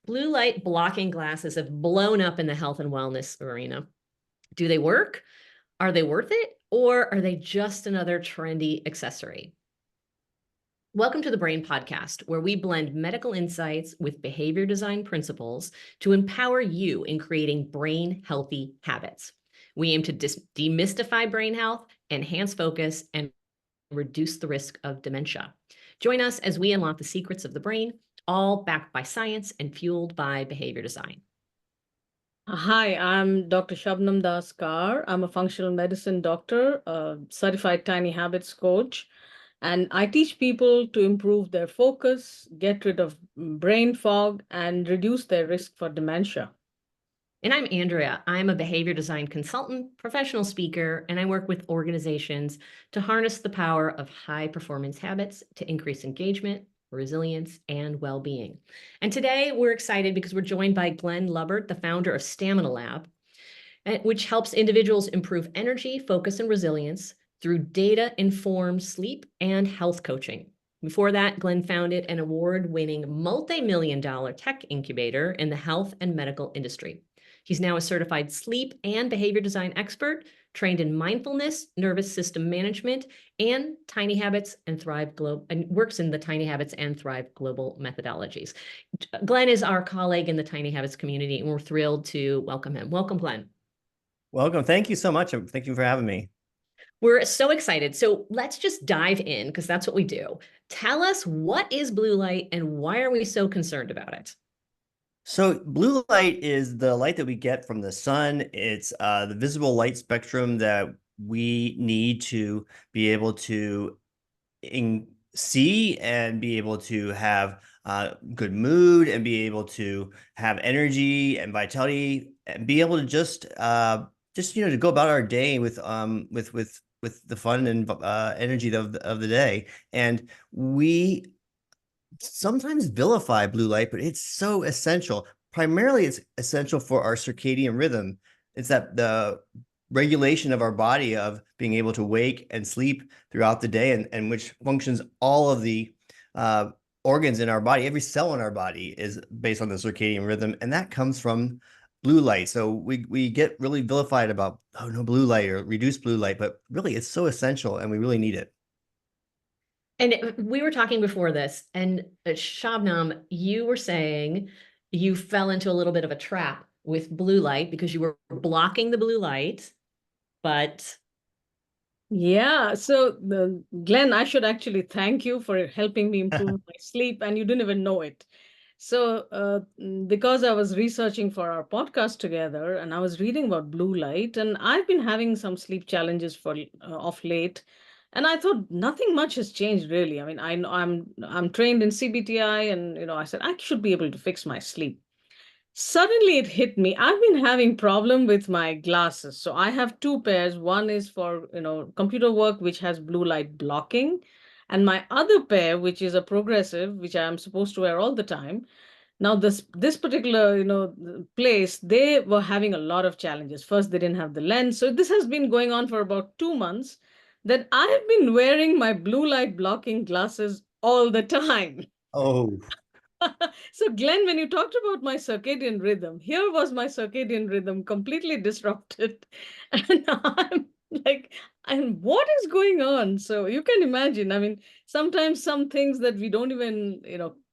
Blue light blocking glasses have blown up in the health and wellness arena. Do they work? Are they worth it? Or are they just another trendy accessory? Welcome to the Brain Podcast, where we blend medical insights with behavior design principles to empower you in creating brain healthy habits. We aim to demystify brain health, enhance focus, and reduce the risk of dementia. Join us as we unlock the secrets of the brain, all backed by science and fueled by behavior design. Hi, I'm Dr. Shabnam Kar. I'm a functional medicine doctor, a certified tiny habits coach, and I teach people to improve their focus, get rid of brain fog, and reduce their risk for dementia. And I'm Andrea. I'm a behavior design consultant, professional speaker, and I work with organizations to harness the power of high performance habits to increase engagement, resilience, and well-being. And today we're excited because we're joined by Glenn Lubbert, the founder of Stamina Lab, which helps individuals improve energy, focus, and resilience through data-informed sleep and health coaching. Before that, Glenn founded an award-winning multi-million-dollar tech incubator in the health and medical industry. He's now a certified sleep and behavior design expert, trained in mindfulness, nervous system management, and Tiny Habits and Thrive Global, and works in the Tiny Habits and Thrive Global methodologies. Glenn is our colleague in the Tiny Habits community, and we're thrilled to welcome him. Welcome, Glenn. Welcome. Thank you so much. Thank you for having me. We're so excited. So let's just dive in because that's what we do. Tell us, what is blue light and why are we so concerned about it? So blue light is the light that we get from the sun. It's the visible light spectrum that we need to be able to see and be able to have good mood and be able to have energy and vitality and be able to just to go about our day with the fun and energy of the day. And we sometimes vilify blue light, but it's so essential. Primarily, it's essential for our circadian rhythm. It's that the regulation of our body of being able to wake and sleep throughout the day, and which functions all of the organs in our body. Every cell in our body is based on the circadian rhythm, and that comes from blue light. So we get really vilified about, oh, no blue light or reduced blue light, but really it's so essential and we really need it. And we were talking before this, and Shabnam, you were saying you fell into a little bit of a trap with blue light because you were blocking the blue light, but Yeah, so Glenn, I should actually thank you for helping me improve my sleep, and you didn't even know it. So, because I was researching for our podcast together, and I was reading about blue light, and I've been having some sleep challenges for of late, and I thought nothing much has changed really. I mean, I'm trained in CBTI, and I said I should be able to fix my sleep. Suddenly it hit me. I've been having problem with my glasses. So I have two pairs. One is for, computer work, which has blue light blocking. And my other pair, which is a progressive, which I'm supposed to wear all the time. Now, this particular, place, they were having a lot of challenges. First, they didn't have the lens. So this has been going on for about 2 months. That I have been wearing my blue light blocking glasses all the time. Oh, So, Glenn, when you talked about my circadian rhythm, here was my circadian rhythm completely disrupted. And I'm like, and what is going on? So you can imagine, I mean, sometimes some things that we don't even,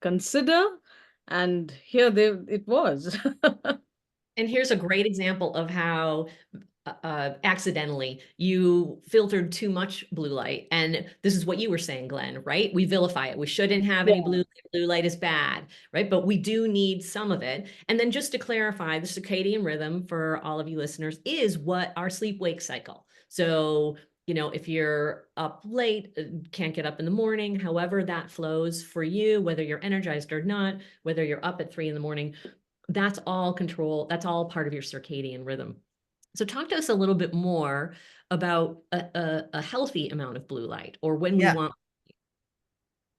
consider. And here it was. and here's a great example of how accidentally you filtered too much blue light. And this is what you were saying, Glenn, right? We vilify it. We shouldn't have any blue light. Blue light is bad, right? But we do need some of it. And then just to clarify, the circadian rhythm for all of you listeners is what our sleep-wake cycle. So, if you're up late, can't get up in the morning, however that flows for you, whether you're energized or not, whether you're up at 3 a.m, that's all control. That's all part of your circadian rhythm. So talk to us a little bit more about a healthy amount of blue light, or when we want.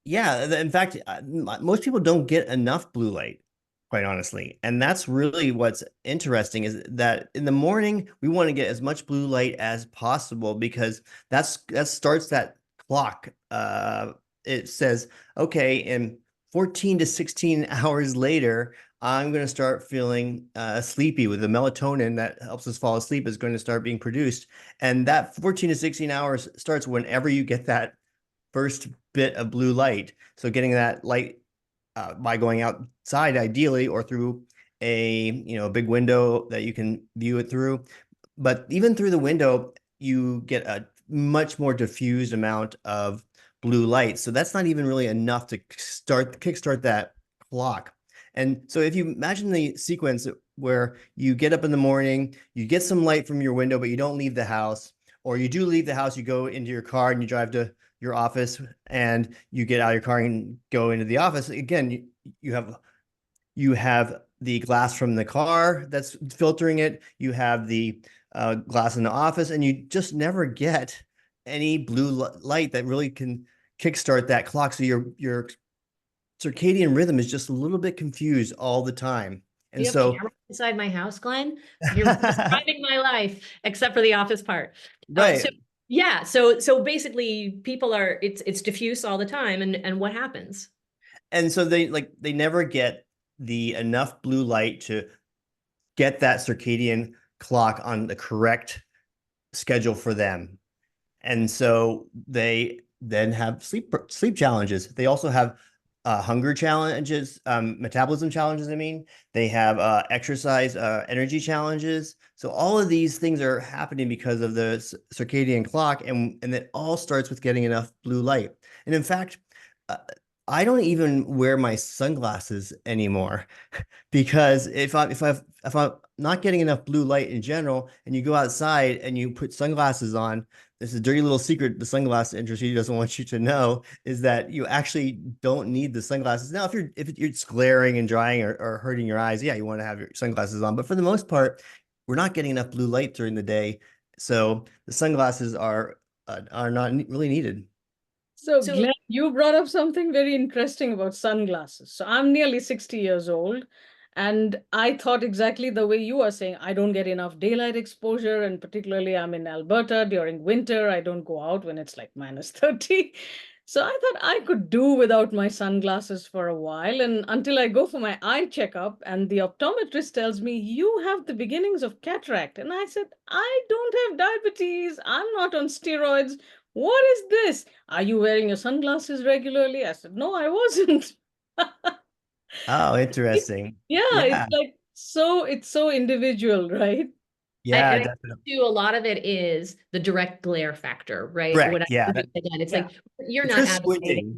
Yeah. In fact, most people don't get enough blue light, quite honestly. And that's really what's interesting, is that in the morning, we want to get as much blue light as possible, because that starts that clock. It says, okay, in 14 to 16 hours later, I'm going to start feeling sleepy. With the melatonin that helps us fall asleep is going to start being produced. And that 14 to 16 hours starts whenever you get that first bit of blue light. So getting that light by going outside ideally, or through a big window that you can view it through. But even through the window, you get a much more diffused amount of blue light. So that's not even really enough to kickstart that clock. And so if you imagine the sequence where you get up in the morning, you get some light from your window, but you don't leave the house, or you do leave the house, you go into your car and you drive to your office, and you get out of your car and go into the office. Again, you have the glass from the car that's filtering it. You have the glass in the office, and you just never get any blue light that really can kickstart that clock. So your circadian rhythm is just a little bit confused all the time. Do And you have so, cameras inside my house, Glenn? You're describing my life, except for the office part. right. So yeah, so basically, people are it's diffuse all the time, and what happens? And so they never get the enough blue light to get that circadian clock on the correct schedule for them. And so they then have sleep challenges. They also have hunger challenges, metabolism challenges. I mean, they have exercise energy challenges. So all of these things are happening because of the circadian clock, and it all starts with getting enough blue light. And in fact, uh, I don't even wear my sunglasses anymore because if I'm not getting enough blue light in general, and you go outside and you put sunglasses on, this is a dirty little secret the sunglasses industry doesn't want you to know, is that you actually don't need the sunglasses. Now, if it's glaring and drying, or hurting your eyes, yeah, you want to have your sunglasses on. But for the most part, we're not getting enough blue light during the day, so the sunglasses are not really needed. So, So Glenn, you brought up something very interesting about sunglasses. So, I'm nearly 60 years old, and I thought exactly the way you are saying. I don't get enough daylight exposure, and particularly I'm in Alberta during winter. I don't go out when it's like minus 30. So, I thought I could do without my sunglasses for a while, and until I go for my eye checkup, and the optometrist tells me, you have the beginnings of cataract. And I said, I don't have diabetes. I'm not on steroids. What is this? Are you wearing your sunglasses regularly? I said, no, I wasn't. Oh, interesting. Yeah, Yeah, it's so individual, right? yeah, I definitely. do a lot of it is the direct glare factor, right? What Correct. I Yeah. again, it's Yeah. like you're If not you're advocating squinting,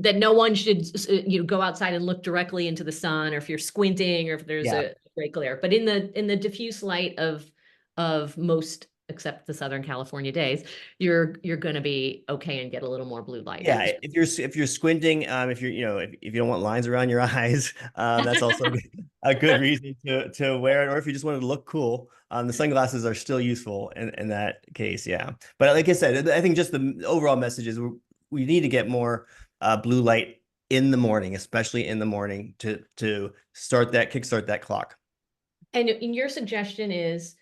that no one should go outside and look directly into the sun, or if you're squinting, or if there's yeah, a great glare. But in the diffuse light of most, except the Southern California days, you're going to be okay and get a little more blue light. yeah. If you're squinting, if if you don't want lines around your eyes, that's also a good reason to wear it. Or if you just wanted to look cool, the sunglasses are still useful in that case. Yeah, but like I said, I think just the overall message is we need to get more blue light in the morning, especially in the morning, to kickstart that clock. And your suggestion is,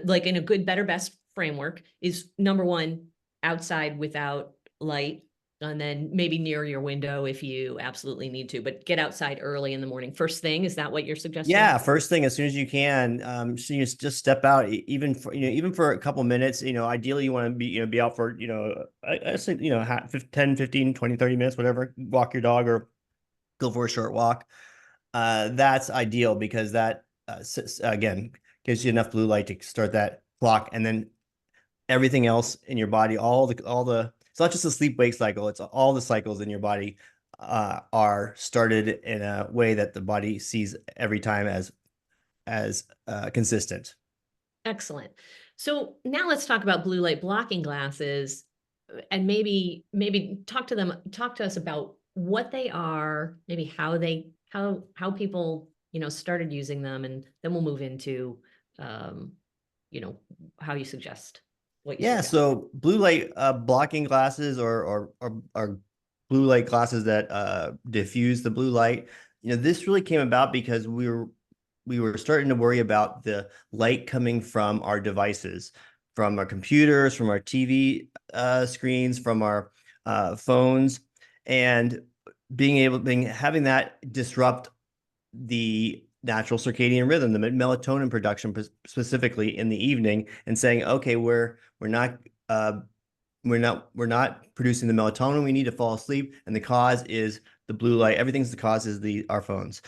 like in a good, better, best framework, is number one, outside without light, and then maybe near your window if you absolutely need to, but get outside early in the morning. First thing, is that what you're suggesting? Yeah, first thing as soon as you can. So you just step out, even for a couple minutes. Ideally you want to be out for I say 10, 15, 20, 30 minutes, whatever. Walk your dog or go for a short walk. That's ideal because that again gives you enough blue light to start that clock, and then everything else in your body, all the it's not just a sleep wake cycle, it's all the cycles in your body are started in a way that the body sees every time as consistent. Excellent. So now let's talk about blue light blocking glasses, and maybe talk to us about what they are, maybe how people, started using them, and then we'll move into, um, you know, how you suggest what you Yeah, suggest. so blue light blocking glasses, or blue light glasses that diffuse the blue light. This really came about because we were starting to worry about the light coming from our devices, from our computers, from our TV screens, from our phones, and having that disrupt the natural circadian rhythm, the melatonin production specifically in the evening, and saying, okay, we're not producing the melatonin we need to fall asleep, and the cause is the blue light. Everything's the cause is our phones.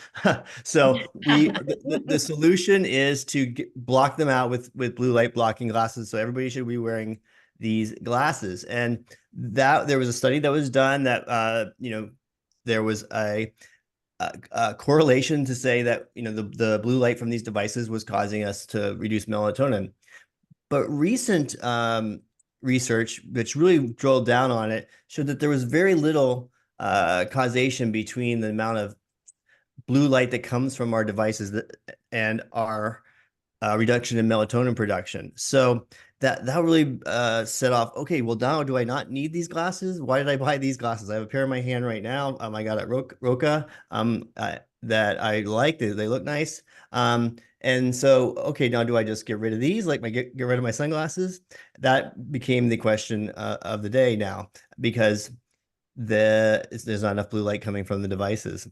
So the solution is to block them out with blue light blocking glasses. So everybody should be wearing these glasses. And that there was a study that was done that there was a correlation to say that the blue light from these devices was causing us to reduce melatonin. But recent research, which really drilled down on it, showed that there was very little causation between the amount of blue light that comes from our devices and our reduction in melatonin production. So that really set off, okay, well, now do I not need these glasses? Why did I buy these glasses? I have a pair in my hand right now. I got at Roca that I like. They look nice. And so, okay, now do I just get rid of these, like get rid of my sunglasses? That became the question of the day now, because there's not enough blue light coming from the devices.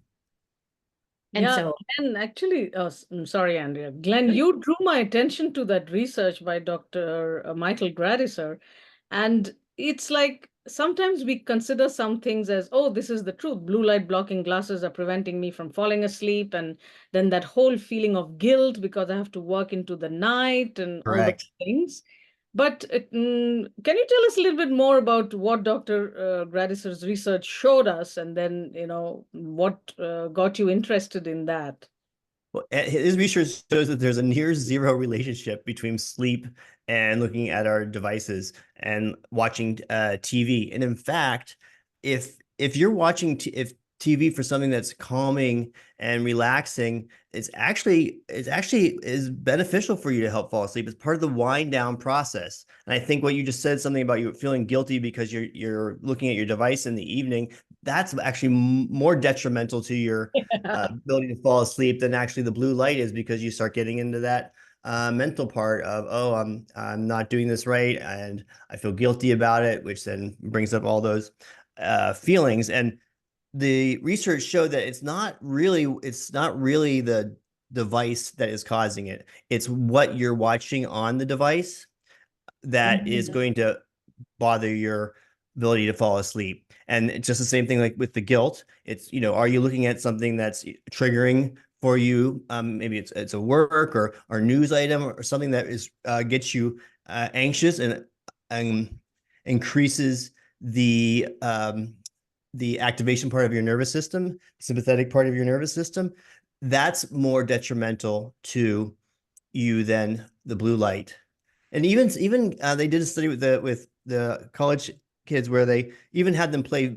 And Yeah, so, and actually, I'm sorry, Andrea. Glenn, you drew my attention to that research by Dr. Michael Gradisar, and it's like sometimes we consider some things as, oh, this is the truth. Blue light blocking glasses are preventing me from falling asleep, and then that whole feeling of guilt because I have to work into the night and all the Correct. things. But can you tell us a little bit more about what Dr. Gradisar's research showed us, and then what got you interested in that? Well, his research shows that there's a near zero relationship between sleep and looking at our devices and watching TV. And in fact, if you're watching TV for something that's calming and relaxing, it's actually is beneficial for you to help fall asleep. It's part of the wind down process. And I think what you just said, something about you feeling guilty because you're looking at your device in the evening, that's actually more detrimental to your ability to fall asleep than actually the blue light is, because you start getting into that mental part of, oh, I'm not doing this right, and I feel guilty about it, which then brings up all those feelings. And the research showed that it's not really the device that is causing it. It's what you're watching on the device that is going to bother your ability to fall asleep. And it's just the same thing like with the guilt. It's, are you looking at something that's triggering for you? Maybe it's a work or news item or something that is gets you anxious and increases the activation part of your nervous system, sympathetic part of your nervous system. That's more detrimental to you than the blue light. And even they did a study with the college kids where they even had them play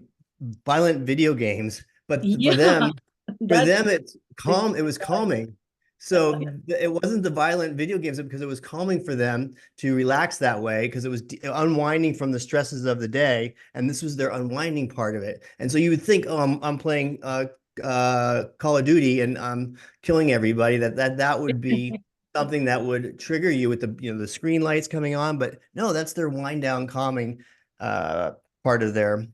violent video games, but Yeah, for that's them it's calm. It was calming. So it wasn't the violent video games, because it was calming for them to relax that way, because it was unwinding from the stresses of the day, and this was their unwinding part of it. And so you would think, oh, I'm playing Call of Duty and I'm killing everybody. That would be something that would trigger you with the screen lights coming on, but no, that's their wind down, calming part of their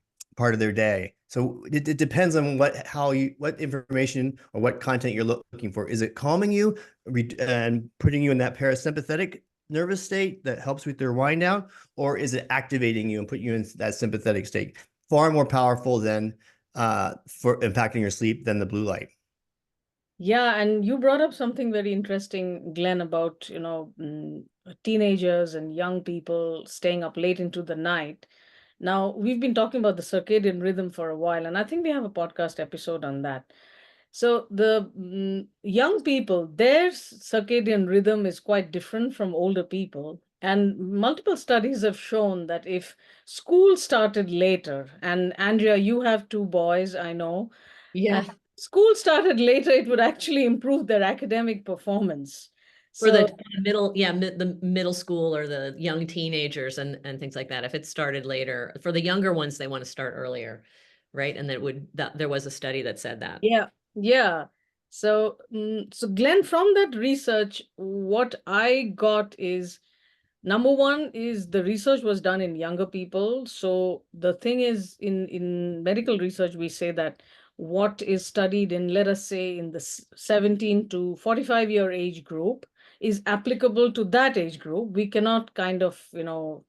day. So it depends on what information or what content you're looking for. Is it calming you and putting you in that parasympathetic nervous state that helps with their wind down, or is it activating you and putting you in that sympathetic state? Far more powerful than for impacting your sleep than the blue light. Yeah, and you brought up something very interesting, Glenn, about teenagers and young people staying up late into the night. Now, we've been talking about the circadian rhythm for a while, and I think we have a podcast episode on that. So the young people, their circadian rhythm is quite different from older people. And multiple studies have shown that if school started later, and Andrea, you have two boys, I know, yeah, school started later, it would actually improve their academic performance. for So, the middle, yeah, the middle school or the young teenagers and things like that. If it started later, for the younger ones, they want to start earlier, right? And there was a study that said that. yeah, yeah. So, so Glenn, from that research, what I got is number one is the research was done in younger people. So the thing is, in medical research, we say that what is studied in, let us say, in the 17 to 45-year age group is applicable to that age group. We cannot kind of,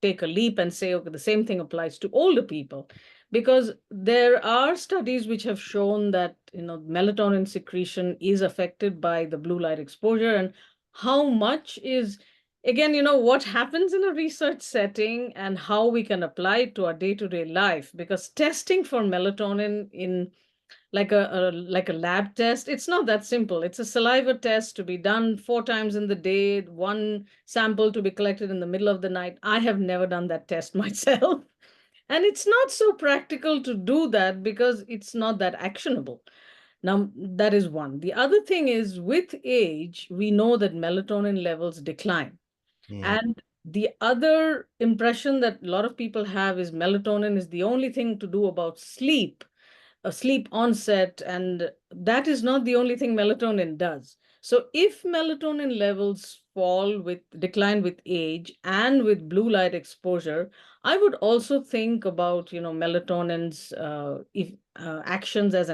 take a leap and say, okay, the same thing applies to older people, because there are studies which have shown that, melatonin secretion is affected by the blue light exposure. And how much is, again, what happens in a research setting and how we can apply it to our day-to-day life, because testing for melatonin in like a lab test, it's not that simple. It's a saliva test to be done 4 times in the day, one sample to be collected in the middle of the night. I have never done that test myself. And it's not so practical to do that because it's not that actionable. Now, that is one. The other thing is, with age, we know that melatonin levels decline. Mm. And the other impression that a lot of people have is melatonin is the only thing to do about sleep, a sleep onset, and that is not the only thing melatonin does. So if melatonin levels decline with age and with blue light exposure, I would also think about, melatonin's actions as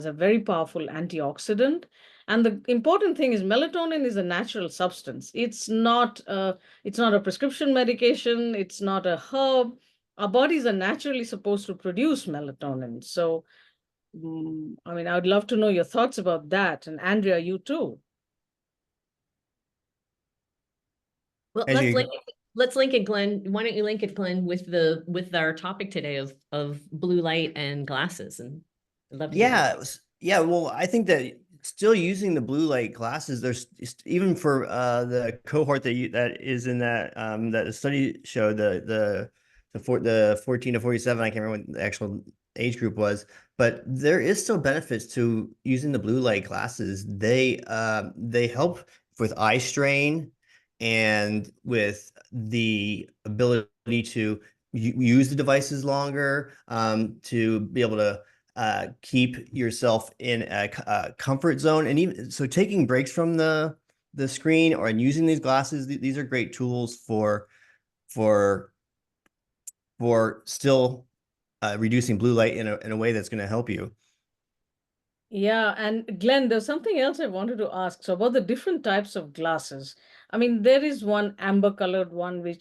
a very powerful antioxidant. And the important thing is melatonin is a natural substance. It's not a prescription medication. It's not a herb. Our bodies are naturally supposed to produce melatonin. So I mean, I would love to know your thoughts about that. And Andrea, you too. Well, As you, let's link it, Glenn. Why don't you link it, Glenn, with our topic today of blue light and glasses? And I'd love to hear yeah, yeah. Well, I think that still using the blue light glasses, there's even for the cohort that is in that the study showed the 14 to 47. I can't remember what the actual age group was, but there is still benefits to using the blue light glasses. They help with eye strain and with the ability to use the devices longer, to be able to keep yourself in a comfort zone. And even so, taking breaks from the screen or using these glasses, these are great tools for still reducing blue light in a way that's going to help you. Yeah, and Glenn, there's something else I wanted to ask. So about the different types of glasses. I mean, there is one amber colored one, which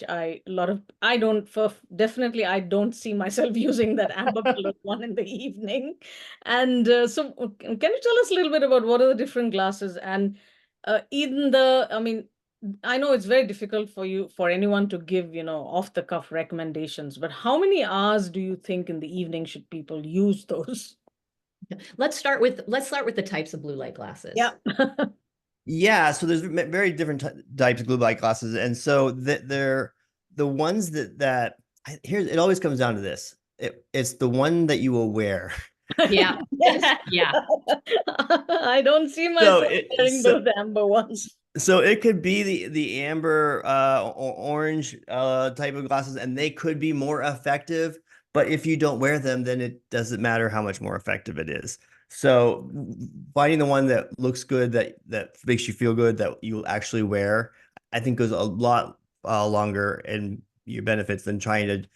definitely I don't see myself using that amber colored one in the evening. And so can you tell us a little bit about what are the different glasses? And I mean, I know it's very difficult for anyone to give, off the cuff recommendations, but how many hours do you think in the evening should people use those? Let's start with the types of blue light glasses. Yeah. Yeah, so there's very different types of blue light glasses, and so they're the ones that here's it always comes down to this. It's the one that you will wear. Yeah. Yes. Yeah. I don't see myself wearing those amber ones. So it could be the amber or orange type of glasses, and they could be more effective. But if you don't wear them, then it doesn't matter how much more effective it is. So finding the one that looks good, that makes you feel good, that you will actually wear, I think goes a lot longer in your benefits than trying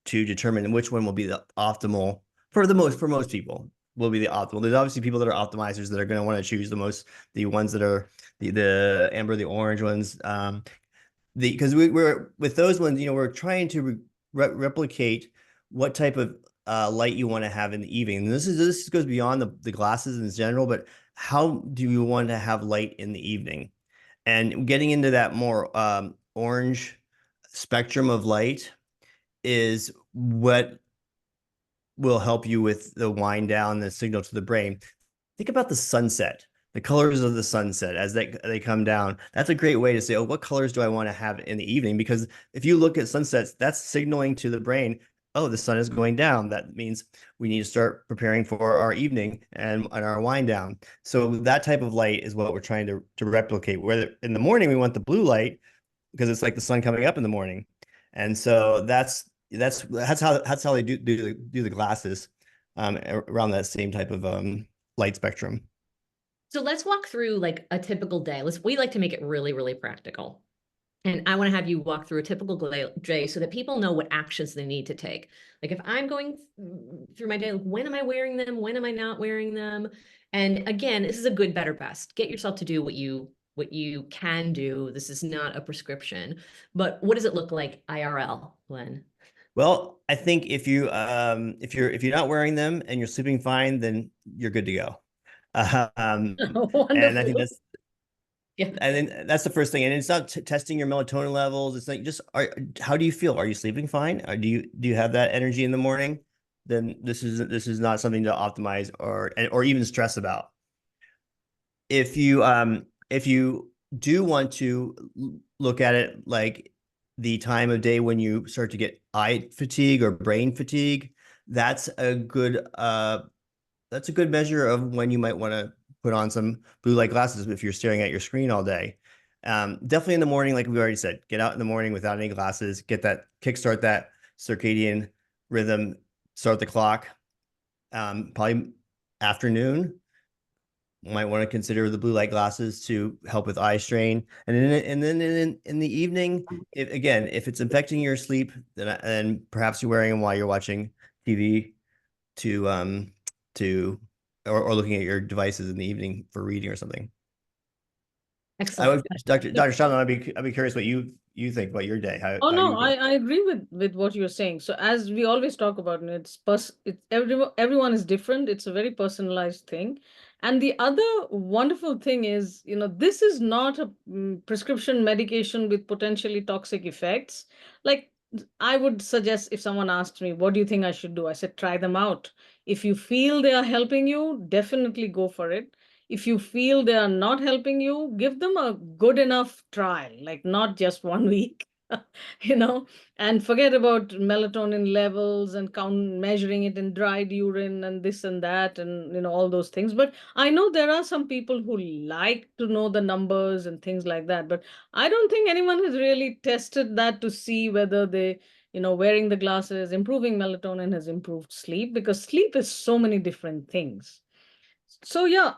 to determine which one will be the optimal for most people will be the optimal. There's obviously people that are optimizers that are going to want to choose the ones that are the amber, the orange ones. Because we're with those ones, we're trying to replicate what type of light you want to have in the evening. And this goes beyond the glasses in general, but how do you want to have light in the evening? And getting into that more orange spectrum of light is what will help you with the wind down, the signal to the brain. Think about the sunset, the colors of the sunset as they come down. That's a great way to say, oh, what colors do I want to have in the evening? Because if you look at sunsets, that's signaling to the brain, oh, the sun is going down. That means we need to start preparing for our evening and our wind down. So that type of light is what we're trying to replicate. Whether in the morning we want the blue light because it's like the sun coming up in the morning. And so that's how they do the glasses around that same type of light spectrum. So let's walk through like a typical day. We like to make it really, really practical. And I want to have you walk through a typical day so that people know what actions they need to take. Like if I'm going through my day, like when am I wearing them? When am I not wearing them? And again, this is a good, better, best. Get yourself to do what you can do. This is not a prescription. But what does it look like IRL, Glenn? Well, I think if you're not wearing them and you're sleeping fine, then you're good to go. And I think Wonderful. Yeah. and then that's the first thing. And it's not testing your melatonin levels. It's like how do you feel? Are you sleeping fine? Or do you have that energy in the morning? Then this is not something to optimize or even stress about. If you do want to look at it like the time of day when you start to get eye fatigue or brain fatigue, that's a good measure of when you might want to put on some blue light glasses if you're staring at your screen all day. Definitely in the morning, like we already said, get out in the morning without any glasses, kickstart that circadian rhythm, start the clock. Probably afternoon, might want to consider the blue light glasses to help with eye strain. And then in the evening, if it's affecting your sleep, then perhaps you're wearing them while you're watching TV to or looking at your devices in the evening for reading or something. Excellent. Dr. Shabnam, I'd be curious what you think about your day. Oh How no, you do. I agree with what you're saying. So as we always talk about, everyone is different. It's a very personalized thing. And the other wonderful thing is, this is not a prescription medication with potentially toxic effects. Like I would suggest if someone asks me, what do you think I should do? I said, try them out. If you feel they are helping you, definitely go for it. If you feel they are not helping you, give them a good enough trial, like not just 1 week, you know, and forget about melatonin levels and measuring it in dried urine and this and that and, all those things. But I know there are some people who like to know the numbers and things like that. But I don't think anyone has really tested that to see whether wearing the glasses, improving melatonin has improved sleep, because sleep is so many different things. So yeah,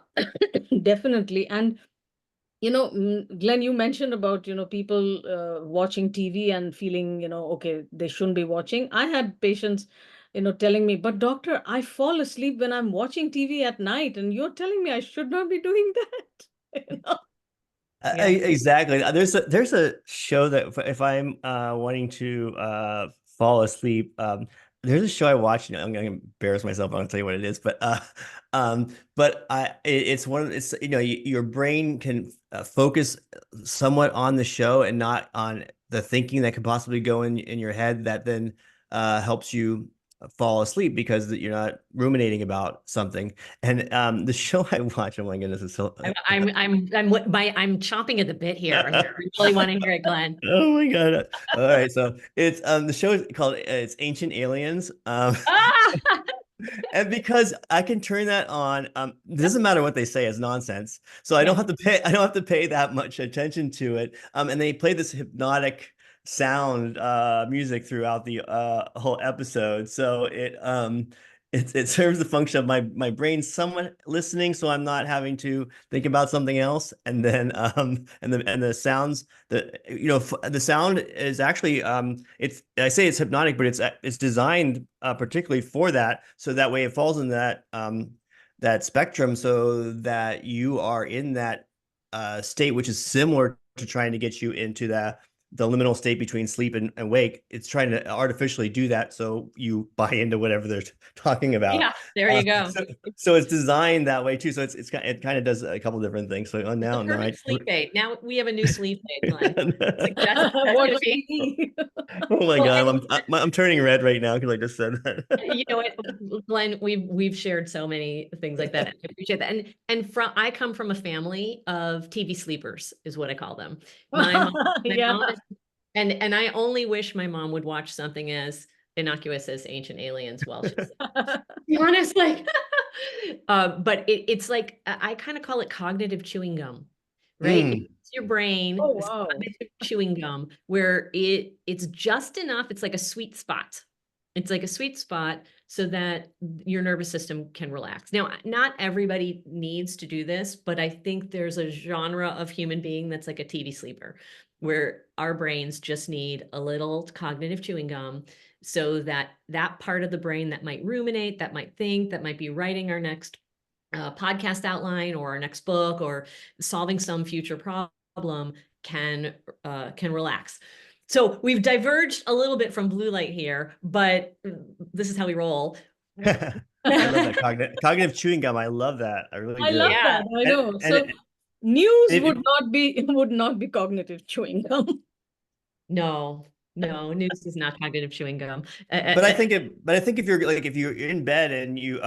definitely. And Glenn, you mentioned about, people watching TV and feeling, okay, they shouldn't be watching. I had patients, telling me, but doctor, I fall asleep when I'm watching TV at night, and you're telling me I should not be doing that. You know? Yeah. Exactly. There's a show that if I'm wanting to fall asleep, there's a show I watch. I'm gonna embarrass myself. I won't tell you what it is, but it's your brain can focus somewhat on the show and not on the thinking that could possibly go in your head that then helps you fall asleep because you're not ruminating about something. And the show I watch, oh my goodness, it's so I'm chomping at the bit here. I really want to hear it, Glenn. Oh my God. All right. So it's the show is called it's Ancient Aliens. Ah! And because I can turn that on, it doesn't matter what they say, it's nonsense. So I don't Yeah. have to pay that much attention to it. And they play this hypnotic sound music throughout the whole episode. So it serves the function of my brain somewhat listening, so I'm not having to think about something else. And then and the sounds, the sound is actually I say it's hypnotic, but it's designed particularly for that, so that way it falls in that spectrum, so that you are in that state, which is similar to trying to get you into the liminal state between sleep and wake. It's trying to artificially do that so you buy into whatever they're talking about. Yeah, there you go. So it's designed that way too. So it kind of does a couple different things. So It's now a perfect sleep aid. Now we have a new sleep aid, Glenn. That's Watch gonna be. TV. Oh my Well, God, I'm turning red right now because I just said that. you know what, Glenn, we've shared so many things like that. I appreciate that. And I come from a family of TV sleepers, is what I call them. My Yeah. mom is, and I only wish my mom would watch something as innocuous as Ancient Aliens while she's honest, like, but it's like I kind of call it cognitive chewing gum, right? Mm. It's your brain, Oh, this wow. cognitive chewing gum, where it's just enough. It's like a sweet spot. It's like a sweet spot so that your nervous system can relax. Now, not everybody needs to do this, but I think there's a genre of human being that's like a TV sleeper, where our brains just need a little cognitive chewing gum so that that part of the brain that might ruminate, that might think, that might be writing our next podcast outline or our next book or solving some future problem can relax. So we've diverged a little bit from blue light here, but this is how we roll. I love that cognitive chewing gum. I love that. I really I do. love Yeah. that. I know. And So news it- would not be cognitive chewing gum. No, news is not cognitive chewing gum. but I think if you're in bed and you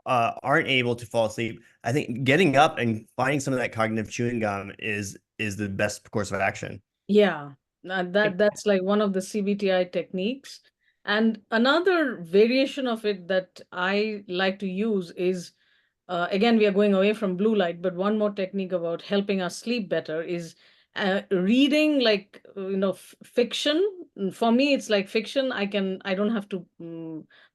aren't able to fall asleep, I think getting up and finding some of that cognitive chewing gum is the best course of action. Yeah, that's like one of the CBTI techniques. And another variation of it that I like to use is, again, we are going away from blue light, but one more technique about helping us sleep better is reading, like, fiction. For me, it's like fiction. I don't have to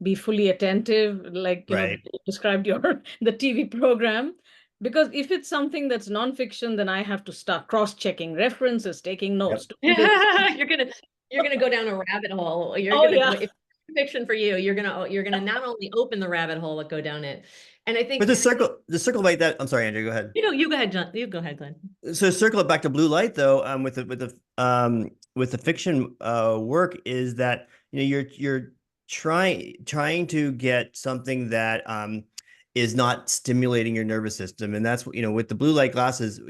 be fully attentive, like, Right. described the TV program. Because if it's something that's nonfiction, then I have to start cross-checking references, taking notes. You're gonna go down a rabbit hole. If it's fiction for you, you're gonna not only open the rabbit hole, but go down it. And I think But the circle like that. I'm sorry, Andrew. Go ahead. you go ahead, John. You go ahead, Glenn. So circle it back to blue light though. With the fiction work is that you're trying to get something that is not stimulating your nervous system, and that's with the blue light glasses.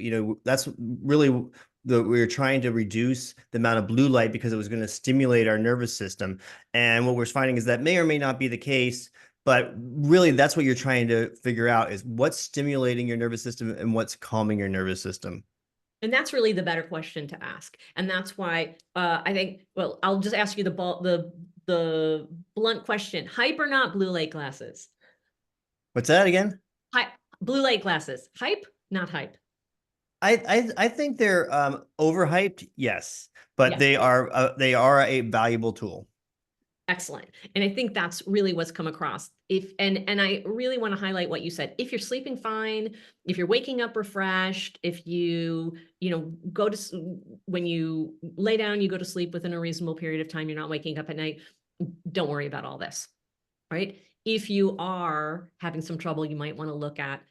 That's really we're trying to reduce the amount of blue light because it was going to stimulate our nervous system. And what we're finding is that may or may not be the case. But really, that's what you're trying to figure out is what's stimulating your nervous system and what's calming your nervous system. And that's really the better question to ask. And that's why I think, well, I'll just ask you the blunt question: hype or not blue light glasses? What's that again? Hype, blue light glasses. Hype, not hype. I think they're overhyped, yes, but Yes. they are a valuable tool. Excellent. And I think that's really what's come across. And I really want to highlight what you said. If you're sleeping fine, if you're waking up refreshed, if you go to, when you lay down, you go to sleep within a reasonable period of time, you're not waking up at night, don't worry about all this, right? If you are having some trouble, you might want to look at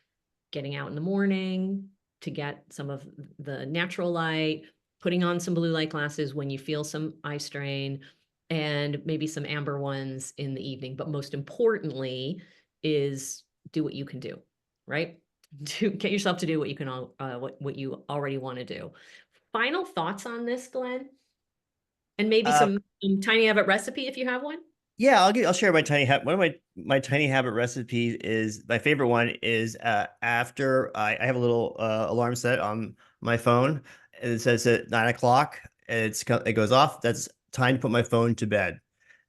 getting out in the morning to get some of the natural light, putting on some blue light glasses when you feel some eye strain, and maybe some amber ones in the evening. But most importantly is do what you can do, right? To get yourself to do what you can, what you already want to do. Final thoughts on this, Glenn? And maybe some tiny habit recipe if you have one. Yeah, I'll share my tiny habit. One of my tiny habit recipes is my favorite one is after I have a little alarm set on my phone, and it says at 9 o'clock. It goes off. That's time to put my phone to bed.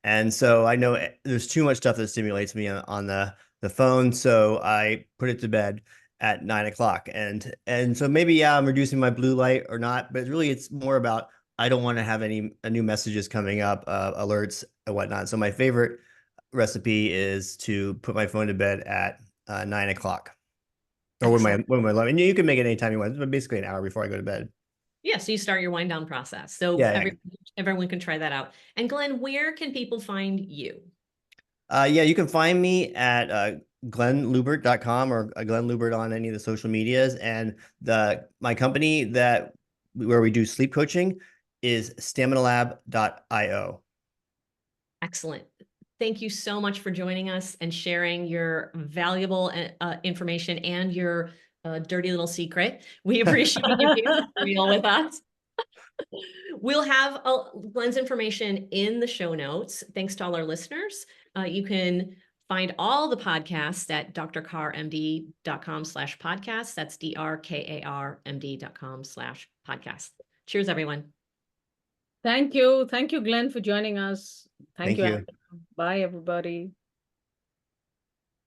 And so I know there's too much stuff that stimulates me on the phone, so I put it to bed at 9 o'clock. And so maybe I'm reducing my blue light or not, but really it's more about I don't want to have any new messages coming up, alerts and whatnot. So my favorite recipe is to put my phone to bed at 9 o'clock. Or when my alarm, and you can make it anytime you want, but basically an hour before I go to bed. Yeah, so you start your wind down process. So yeah, everyone can try that out. And Glenn, where can people find you? Yeah, you can find me at glennlubbert.com or Glenn Lubbert on any of the social medias. And my company where we do sleep coaching is staminalab.io. Excellent. Thank you so much for joining us and sharing your valuable information and your dirty little secret. We appreciate you being real with us. We'll have Glenn's information in the show notes. Thanks to all our listeners. You can find all the podcasts at drkarmd.com/podcast. That's drkarmd.com/podcast. Cheers, everyone. Thank you. Thank you, Glenn, for joining us. Thank you. you. Bye, everybody.